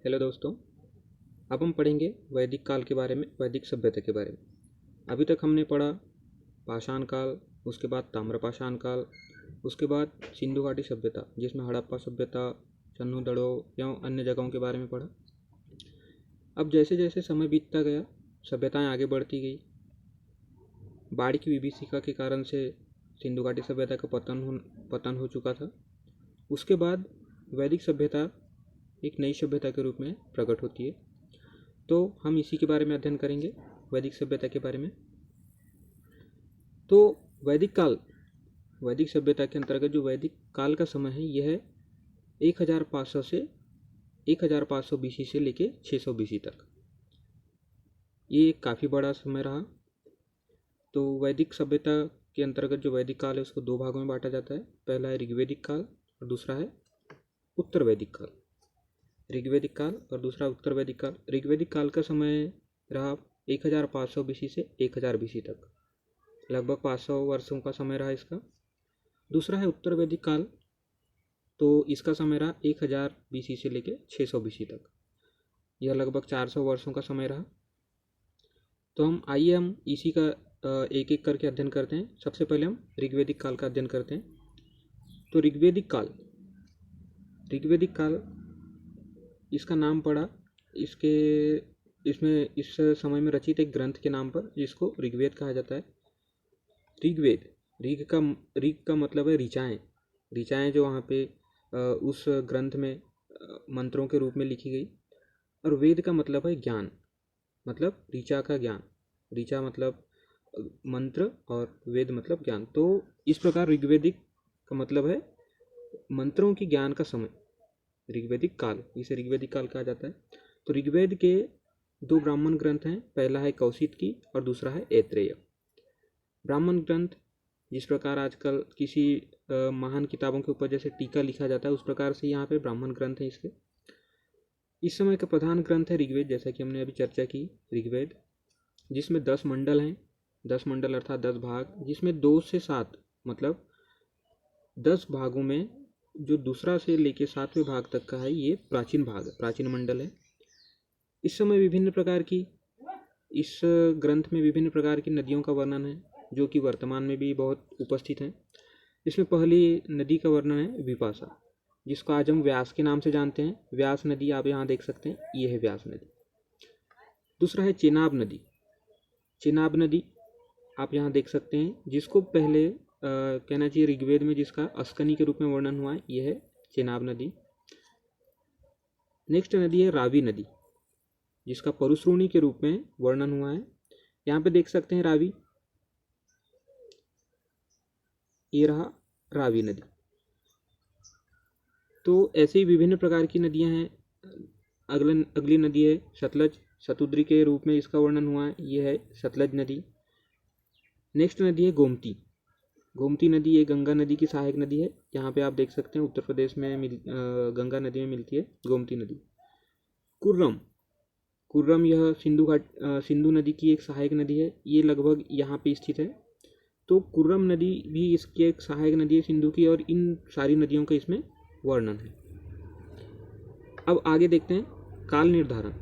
Hello दोस्तों। अब हम पढ़ेंगे वैदिक काल के बारे में, वैदिक सभ्यता के बारे में। अभी तक हमने पढ़ा पाषाण काल, उसके बाद ताम्रपाषाण काल, उसके बाद सिंधु घाटी सभ्यता जिसमें हड़प्पा सभ्यता, चन्नू दड़ो एवं अन्य जगहों के बारे में पढ़ा। अब जैसे जैसे समय बीतता गया, सभ्यताएं आगे बढ़ती गई। बाढ़ की विभीषिका के कारण से सिंधु घाटी सभ्यता का पतन हो चुका था। उसके बाद वैदिक सभ्यता एक नई सभ्यता के रूप में प्रकट होती है। तो हम इसी के बारे में अध्ययन करेंगे, वैदिक सभ्यता के बारे में। तो वैदिक सभ्यता के अंतर्गत जो वैदिक काल का समय है, यह है 1500 से 1500 BC से लेके 600 BC तक। ये काफ़ी बड़ा समय रहा। तो वैदिक सभ्यता के अंतर्गत जो वैदिक काल है उसको दो भागों में बांटा जाता है। पहला है ऋग्वैदिक काल और दूसरा है उत्तर वैदिक काल। ऋग्वैदिक काल और दूसरा उत्तर वैदिक काल। ऋग्वैदिक काल का समय रहा 1500 BC से 1000 BC तक, लगभग 500 वर्षों का समय रहा इसका। दूसरा है उत्तर वैदिक काल, तो इसका समय रहा 1000 BC से लेकर 600 BC तक, यह लगभग 400 वर्षों का समय रहा। तो हम इसी का एक एक करके अध्ययन करते हैं। सबसे पहले हम ऋग्वैदिक काल का अध्ययन करते हैं। तो ऋग्वैदिक काल इसका नाम पड़ा इस समय में रचित एक ग्रंथ के नाम पर, जिसको ऋग्वेद कहा जाता है। ऋग का मतलब है ऋचाएँ जो वहाँ पे उस ग्रंथ में मंत्रों के रूप में लिखी गई। और वेद का मतलब है ज्ञान, मतलब ऋचा का ज्ञान। ऋचा मतलब मंत्र और वेद मतलब ज्ञान। तो इस प्रकार ऋग्वैदिक का मतलब है मंत्रों के ज्ञान का समय, ऋग्वैदिक काल, इसे ऋग्वैदिक काल कहा जाता है। तो ऋग्वेद के दो ब्राह्मण ग्रंथ हैं, पहला है कौशिकी और दूसरा है ऐत्रेय। ब्राह्मण ग्रंथ जिस प्रकार आजकल किसी महान किताबों के ऊपर जैसे टीका लिखा जाता है, उस प्रकार से यहाँ पे ब्राह्मण ग्रंथ हैं इसके। इस समय का प्रधान ग्रंथ है ऋग्वेद, जैसा कि हमने अभी चर्चा की। ऋग्वेद जिसमें 10 मंडल हैं, 10 मंडल अर्थात 10 भाग, जिसमें 2 से 7 मतलब 10 भागों में जो दूसरा से लेके 7वें भाग तक का है, ये प्राचीन भाग, प्राचीन मंडल है। इस समय इस ग्रंथ में विभिन्न प्रकार की नदियों का वर्णन है, जो कि वर्तमान में भी बहुत उपस्थित हैं। इसमें पहली नदी का वर्णन है विपाशा, जिसको आज हम व्यास के नाम से जानते हैं। व्यास नदी आप यहाँ देख सकते हैं, ये है व्यास नदी। दूसरा है चेनाब नदी आप यहाँ देख सकते हैं, जिसको पहले कहना चाहिए ऋग्वेद में जिसका अस्कनी के रूप में वर्णन हुआ है, ये है चेनाब नदी। नेक्स्ट नदी है रावी नदी, जिसका परुश्रोणी के रूप में वर्णन हुआ है। यहाँ पे देख सकते हैं रावी, ये रहा रावी नदी। तो ऐसे ही विभिन्न प्रकार की नदियाँ हैं। अगली नदी है सतलज, शतुद्री के रूप में इसका वर्णन हुआ है, ये है सतलज नदी। नेक्स्ट नदी है गोमती नदी, ये गंगा नदी की सहायक नदी है। यहाँ पे आप देख सकते हैं उत्तर प्रदेश में गंगा नदी में मिलती है गोमती नदी। कुर्रम यह सिंधु नदी की एक सहायक नदी है, ये लगभग यहाँ पे स्थित है। तो कुर्रम नदी भी इसकी एक सहायक नदी है सिंधु की, और इन सारी नदियों का इसमें वर्णन है। अब आगे देखते हैं काल निर्धारण।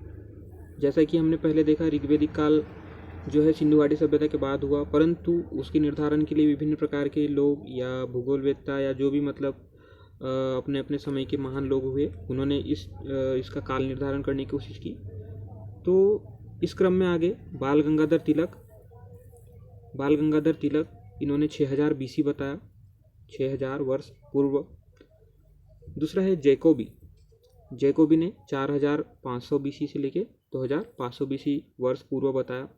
जैसा कि हमने पहले देखा, ऋग्वैदिक काल जो है सिंधु घाटी सभ्यता के बाद हुआ, परंतु उसके निर्धारण के लिए विभिन्न प्रकार के लोग या भूगोलवेत्ता या जो भी मतलब अपने अपने समय के महान लोग हुए, उन्होंने इसका काल निर्धारण करने की कोशिश की। तो इस क्रम में आगे बाल गंगाधर तिलक इन्होंने 6000 BC बताया, 6000 वर्ष पूर्व। दूसरा है जैकोबी ने 4500 BC से लेके 2500 BC वर्ष पूर्व बताया।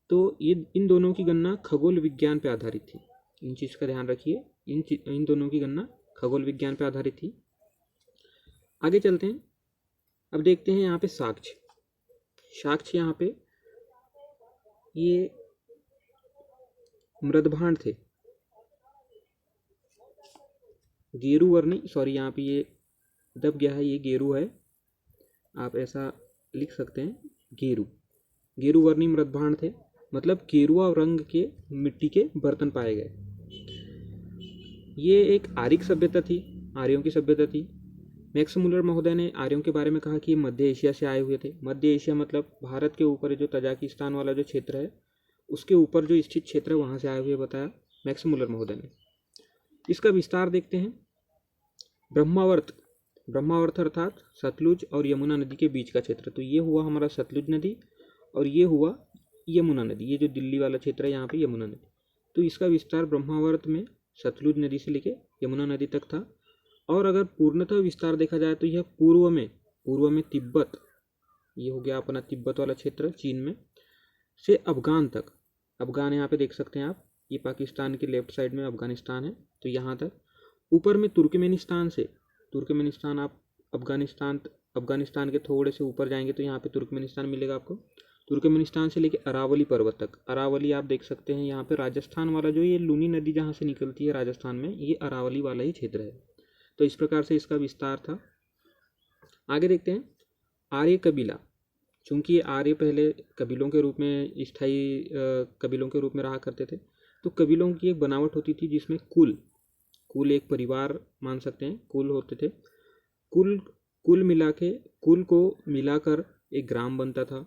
तो ये इन दोनों की गणना खगोल विज्ञान पर आधारित थी। इन चीज़ का ध्यान रखिए, इन दोनों की गणना खगोल विज्ञान पर आधारित थी। आगे चलते हैं। अब देखते हैं यहाँ पे साक्ष्य यहाँ पे ये मृदभांड थे, गेरुवर्णी, सॉरी यहाँ पे ये दब गया है, ये गेरु है, आप ऐसा लिख सकते हैं गेरुवर्णी मृदभांड थे, मतलब गेरुआ रंग के मिट्टी के बर्तन पाए गए। ये एक आर्यों की सभ्यता थी। मैक्स मुलर महोदय ने आर्यों के बारे में कहा कि ये मध्य एशिया से आए हुए थे। मध्य एशिया मतलब भारत के ऊपर जो तजाकिस्तान वाला जो क्षेत्र है उसके ऊपर जो स्थित क्षेत्र है वहाँ से आए हुए बताया मैक्स मुलर महोदय ने। इसका विस्तार देखते हैं। ब्रह्मावर्त, ब्रह्मावर्त अर्थात सतलुज और यमुना नदी के बीच का क्षेत्र। तो ये हुआ हमारा सतलुज नदी और ये हुआ यमुना नदी। ये जो दिल्ली वाला क्षेत्र है यहाँ पे यमुना नदी। तो इसका विस्तार ब्रह्मावर्त में सतलुज नदी से लेके यमुना नदी तक था। और अगर पूर्णतः विस्तार देखा जाए तो यह पूर्व में तिब्बत, ये हो गया अपना तिब्बत वाला क्षेत्र चीन में, से अफगान तक। अफगान यहाँ पे देख सकते हैं आप, ये पाकिस्तान के लेफ्ट साइड में अफगानिस्तान है, तो यहाँ तक। ऊपर में तुर्कमेनिस्तान से, तुर्कमेनिस्तान आप अफगानिस्तान के थोड़े से ऊपर जाएंगे तो यहाँ पे तुर्कमेनिस्तान मिलेगा आपको। तुर्कमेनिस्तान से लेके अरावली पर्वत तक। अरावली आप देख सकते हैं यहाँ पे राजस्थान वाला जो ये लूनी नदी जहाँ से निकलती है राजस्थान में, ये अरावली वाला ही क्षेत्र है। तो इस प्रकार से इसका विस्तार था। आगे देखते हैं आर्य कबीला। चूंकि आर्य पहले कबीलों के रूप में स्थायी कबीलों के रूप में रहा करते थे, तो कबीलों की एक बनावट होती थी जिसमें कुल एक परिवार मान सकते हैं, कुल होते थे। कुल को मिलाकर एक ग्राम बनता था।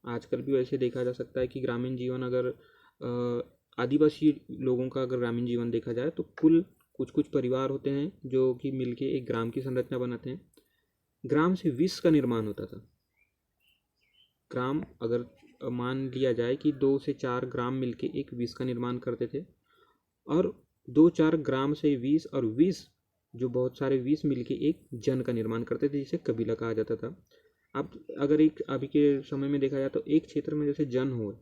आजकल भी वैसे देखा जा सकता है कि ग्रामीण जीवन, अगर आदिवासी लोगों का अगर ग्रामीण जीवन देखा जाए तो कुछ परिवार होते हैं जो कि मिलके एक ग्राम की संरचना बनाते हैं। ग्राम से विष का निर्माण होता था। ग्राम अगर मान लिया जाए कि 2 से 4 ग्राम मिलके एक विष का निर्माण करते थे, और 2-4 ग्राम से विष और विष जो बहुत सारे विष मिलके एक जन का निर्माण करते थे, जिसे कबीला कहा जाता था। अब अगर एक अभी के समय में देखा जाए तो एक क्षेत्र में जैसे जन हुए,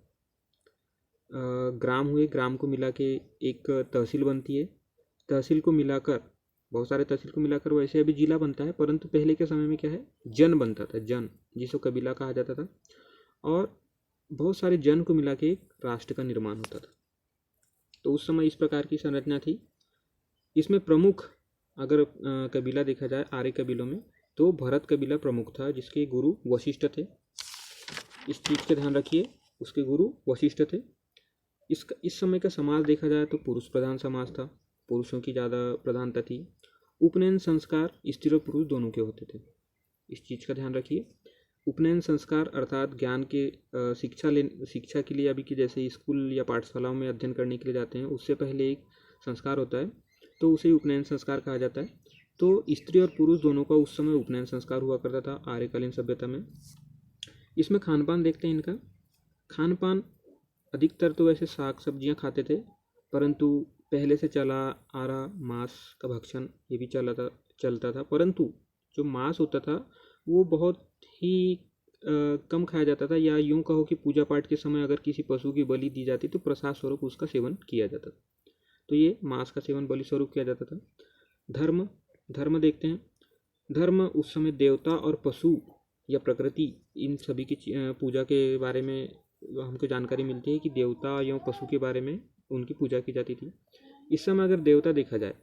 ग्राम हुए, ग्राम को मिला के एक तहसील बनती है। तहसील को मिलाकर, बहुत सारे तहसील को मिलाकर वैसे अभी जिला बनता है, परंतु पहले के समय में क्या है, जन बनता था, जन, जिसको कबीला कहा जाता था। और बहुत सारे जन को मिला के एक राष्ट्र का निर्माण होता था। तो उस समय इस प्रकार की संरचना थी। इसमें प्रमुख अगर कबीला देखा जाए आर्य कबीलों में, तो भरत कबीला प्रमुख था, जिसके गुरु वशिष्ठ थे। इस चीज़ का ध्यान रखिए, उसके गुरु वशिष्ठ थे। इस समय का समाज देखा जाए तो पुरुष प्रधान समाज था, पुरुषों की ज़्यादा प्रधानता थी। उपनयन संस्कार स्त्री और पुरुष दोनों के होते थे, इस चीज़ का ध्यान रखिए। उपनयन संस्कार अर्थात ज्ञान के शिक्षा के लिए, अभी की जैसे स्कूल या पाठशालाओं में अध्ययन करने के लिए जाते हैं, उससे पहले एक संस्कार होता है, तो उसे उपनयन संस्कार कहा जाता है। तो स्त्री और पुरुष दोनों का उस समय उपनयन संस्कार हुआ करता था आर्यकालीन सभ्यता में। इसमें खान पान देखते हैं। इनका खान पान अधिकतर तो वैसे साग सब्जियां खाते थे, परंतु पहले से चला आ रहा मांस का भक्षण ये भी चलता था। परंतु जो मांस होता था वो बहुत ही कम खाया जाता था, या यूं कहो कि पूजा पाठ के समय अगर किसी पशु की बलि दी जाती तो प्रसाद स्वरूप उसका सेवन किया जाता था। तो ये मांस का सेवन बलि स्वरूप किया जाता था। धर्म देखते हैं। धर्म उस समय देवता और पशु या प्रकृति, इन सभी की पूजा के बारे में हमको जानकारी मिलती है कि देवता या पशु के बारे में उनकी पूजा की जाती थी। इस समय अगर देवता देखा जाए,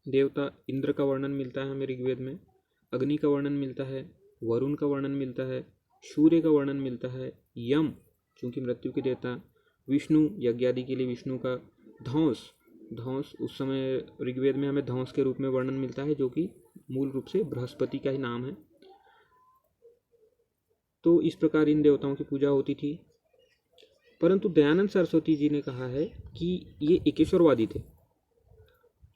देवता इंद्र का वर्णन मिलता है हमें ऋग्वेद में, अग्नि का वर्णन मिलता है, वरुण का वर्णन मिलता है, सूर्य का वर्णन मिलता है, यम चूँकि मृत्यु के देवता, विष्णु यज्ञ आदि के लिए विष्णु का, धौंस उस समय ऋग्वेद में हमें धौंस के रूप में वर्णन मिलता है, जो कि मूल रूप से बृहस्पति का ही नाम है। तो इस प्रकार इन देवताओं की पूजा होती थी। परंतु दयानंद सरस्वती जी ने कहा है कि ये एकेश्वरवादी थे।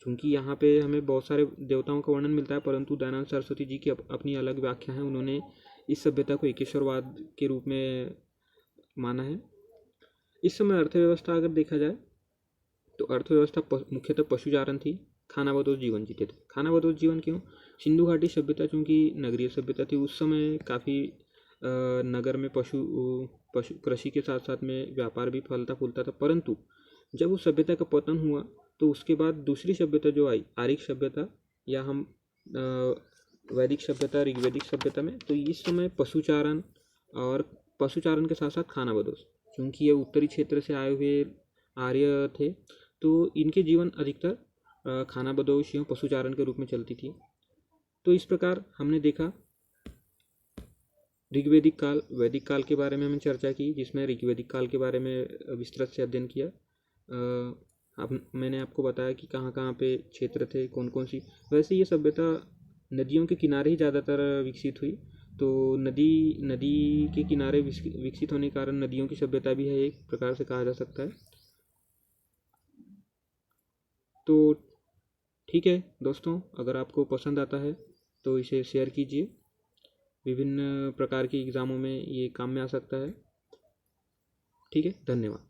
चूँकि यहाँ पे हमें बहुत सारे देवताओं का वर्णन मिलता है, परंतु दयानंद सरस्वती जी की अपनी अलग व्याख्या है। उन्होंने इस सभ्यता को एकेश्वरवाद के रूप में माना है। इस समय अर्थव्यवस्था अगर देखा जाए तो अर्थव्यवस्था मुख्यतः पशुचारण थी, खानाबदोश जीवन जीते थे। खानाबदोश जीवन क्यों? सिंधु घाटी सभ्यता चूँकि नगरीय सभ्यता थी, उस समय काफ़ी नगर में पशु कृषि के साथ साथ में व्यापार भी फलता फूलता था। परंतु जब उस सभ्यता का पतन हुआ तो उसके बाद दूसरी सभ्यता जो आई, आर्यिक सभ्यता या हम वैदिक सभ्यता, ऋग्वैदिक सभ्यता में, तो इस समय पशुचारण के साथ साथ खानाबदोश, क्योंकि ये उत्तरी क्षेत्र से आए हुए आर्य थे, तो इनके जीवन अधिकतर खानाबदोश या पशुचारण के रूप में चलती थी। तो इस प्रकार हमने देखा ऋग्वैदिक काल, वैदिक काल के बारे में हमने चर्चा की, जिसमें ऋग्वैदिक काल के बारे में विस्तृत से अध्ययन किया। अब मैंने आपको बताया कि कहाँ कहाँ पे क्षेत्र थे, कौन कौन सी। वैसे ये सभ्यता नदियों के किनारे ही ज़्यादातर विकसित हुई। तो नदी नदी के किनारे विकसित होने के कारण नदियों की सभ्यता भी है, एक प्रकार से कहा जा सकता है। तो ठीक है दोस्तों, अगर आपको पसंद आता है तो इसे शेयर कीजिए। विभिन्न प्रकार के एग्ज़ामों में ये काम में आ सकता है। ठीक है, धन्यवाद।